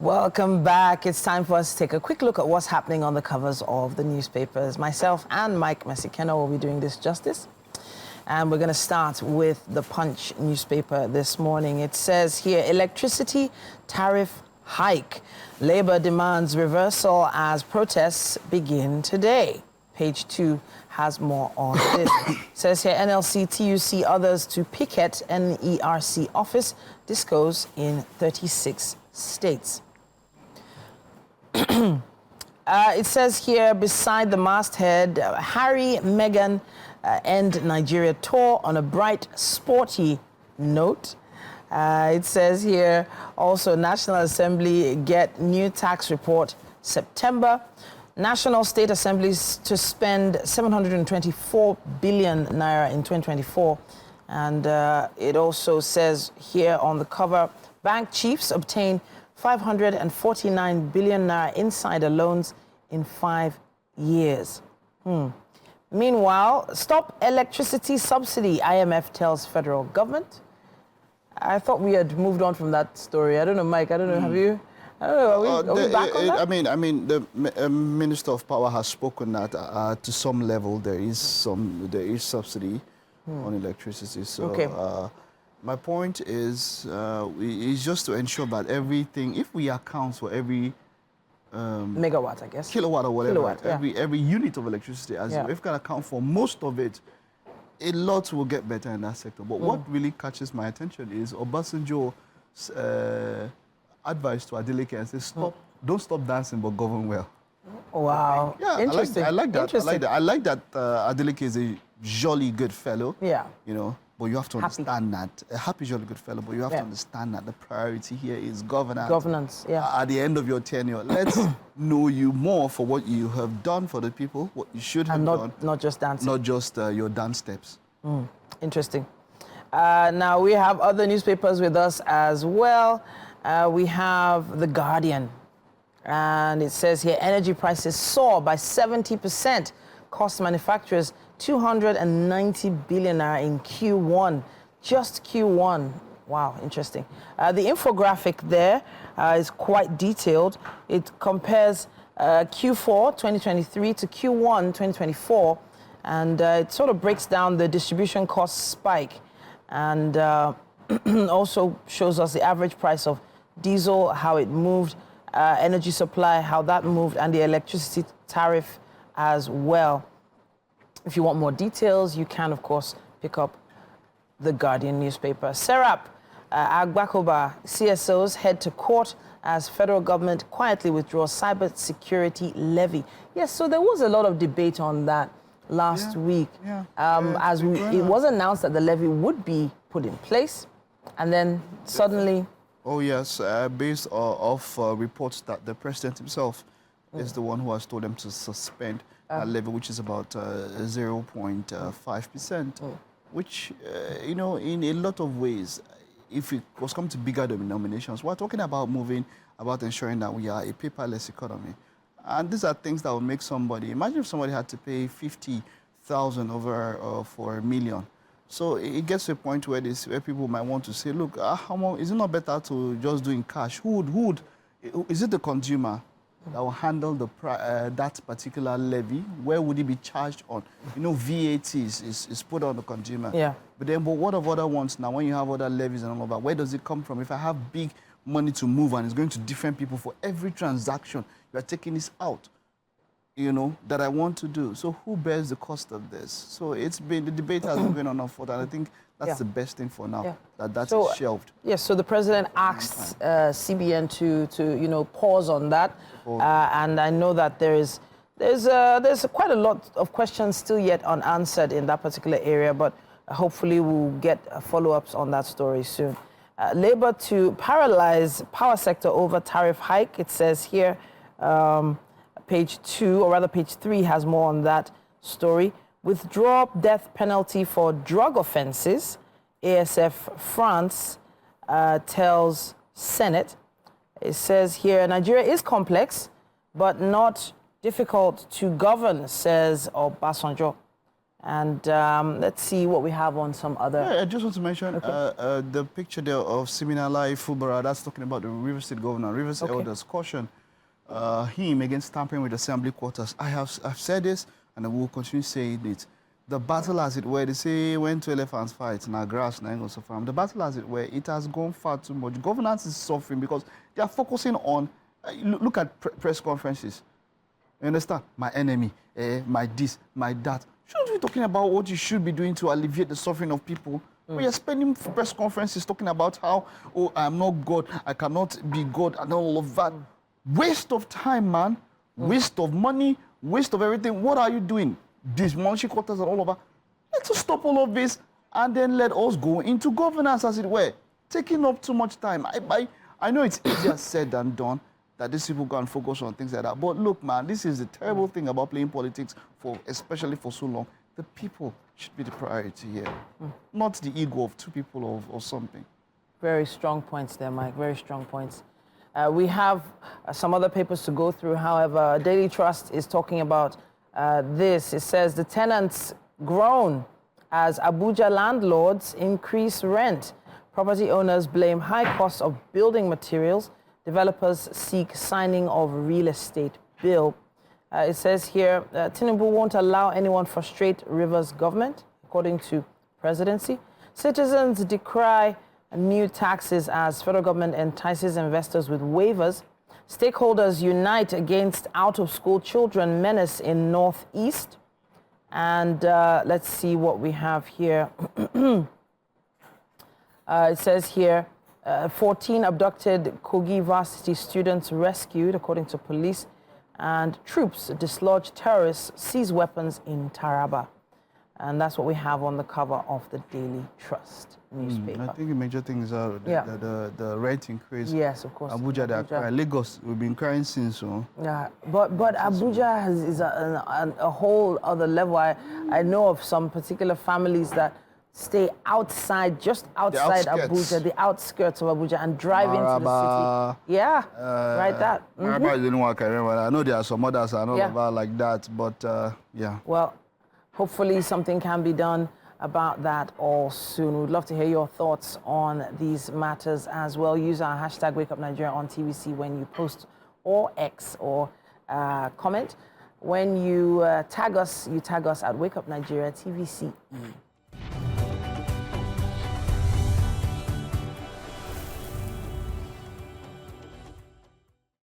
Welcome back. It's time for us to take a quick look at what's happening on the covers of the newspapers. Myself and Mike Mesikena will be doing this justice. And we're going to start with the Punch newspaper this morning. It says here, electricity tariff hike. Labour demands reversal as protests begin today. Page 2 has more on this. It says here, NLC, TUC, others to picket NERC office. This goes in 36 states. It says here, beside the masthead, Harry, Meghan end Nigeria tour on a bright, sporty note. It says here, also, National Assembly get new tax report September. National State Assemblies to spend 724 billion naira in 2024. And it also says here on the cover, bank chiefs obtain 549 billion naira insider loans in 5 years. Meanwhile, stop electricity subsidy, IMF tells federal government. I thought we had moved on from that story. I don't know, Mike, I don't know, have you? I don't know, are we back on that? I mean, the Minister of Power has spoken that to some level there is subsidy on electricity. So Okay. my point is just to ensure that everything, if we account for every megawatt, I guess. kilowatt or whatever, Kilowatt, yeah. every unit of electricity, as if we can account for most of it, a lot will get better in that sector. But what really catches my attention is Obasanjo's advice to Adeleke and says, don't stop dancing, but govern well. Wow. Yeah, interesting. I like that. Interesting. I like that Adeleke is a jolly good fellow. Yeah. You know, but you have to understand that. A happy, jolly good fellow, but you have to understand that the priority here is governance. Governance, yeah. At the end of your tenure, let's know you more for what you have done for the people, what you should have done. Not just dancing. Not just your dance steps. Interesting. Now, we have other newspapers with us as well. We have The Guardian. And it says here, energy prices soar by 70%, cost manufacturers 290 billion naira in Q1. Just Q1. Wow, interesting. The infographic there is quite detailed. It compares Q4 2023 to Q1 2024, and it sort of breaks down the distribution cost spike, and also shows us the average price of diesel, how it moved, energy supply, how that moved, and the electricity tariff as well. If you want more details, you can, of course, pick up The Guardian newspaper. Serap Agbakoba, CSOs head to court as federal government quietly withdraws cybersecurity levy. Yes, so there was a lot of debate on that last week. It was announced that the levy would be put in place, and then suddenly... Oh, yes, based off reports that the president himself is the one who has told them to suspend that levy, which is about 0.5%, which, you know, in a lot of ways, if it was come to bigger denominations, we're talking about ensuring that we are a paperless economy. And these are things that will make somebody, imagine if somebody had to pay 50,000 over for $1 million. So it gets to a point where people might want to say, look, is it not better to just do in cash? Is it the consumer that will handle that particular levy? Where would it be charged on? You know, VAT is put on the consumer. Yeah. But what of other ones now? When you have other levies and all of that, where does it come from? If I have big money to move and it's going to different people for every transaction, you are taking this out, you know, that I want to do. So who bears the cost of this? So the debate has been going on for that. I think that's the best thing for now, that's shelved. Yes, so the president asked CBN to pause on that. And I know that there's quite a lot of questions still yet unanswered in that particular area, but hopefully we'll get follow-ups on that story soon. Labour to paralyze power sector over tariff hike, it says here. Page 2, or rather page 3, has more on that story. Withdraw death penalty for drug offences, ASF France tells Senate. It says here, Nigeria is complex, but not difficult to govern, says Obasanjo. And let's see what we have on some other. Yeah, I just want to mention the picture there of Siminalai Fubara. That's talking about the River State Governor, River State elders caution him against tampering with assembly quarters. I've said this, and I will continue saying it. The battle, as it were, they say when two elephants fight, now grass, now so farm. The battle, as it were, it has gone far too much. Governance is suffering because they are focusing on. Look at press conferences. You understand? My enemy, my this, my that. Shouldn't we be talking about what you should be doing to alleviate the suffering of people? We are spending press conferences talking about how, oh, I'm not God, I cannot be God, and all of that. Waste of time, man. Waste of money, waste of everything. What are you doing? These monetary quarters and all of that. Let's just stop all of this and then let us go into governance, as it were. Taking up too much time. I know it's easier said than done, that these people go and focus on things like that. But look, man, this is the terrible thing about playing politics, especially for so long. The people should be the priority here, not the ego of two people or something. Very strong points there, Mike. Very strong points. We have some other papers to go through. However, Daily Trust is talking about this. It says the tenants groan as Abuja landlords increase rent. Property owners blame high costs of building materials. Developers seek signing of real estate bill. It says here, Tinubu won't allow anyone frustrate Rivers government, according to presidency. Citizens decry new taxes as federal government entices investors with waivers. Stakeholders unite against out-of-school children menace in Northeast. And let's see what we have here. It says here, 14 abducted Kogi Varsity students rescued, according to police, and troops dislodge terrorists, seize weapons in Taraba. And that's what we have on the cover of the Daily Trust newspaper. I think the major thing is the rent increase. Yes, of course. Abuja, they are crying. Lagos, we've been crying since. So. Yeah, but Abuja is a whole other level. I know of some particular families that stay outside, just outside Abuja, the outskirts of Abuja, and drive into the city. Yeah, right that. Maraba is the only one I can remember. I know there are some others I know about like that, but yeah. Well, hopefully something can be done about that all soon. We'd love to hear your thoughts on these matters as well. Use our hashtag WakeUpNigeria on TVC when you post or X or comment. When you tag us at WakeUpNigeria TVC.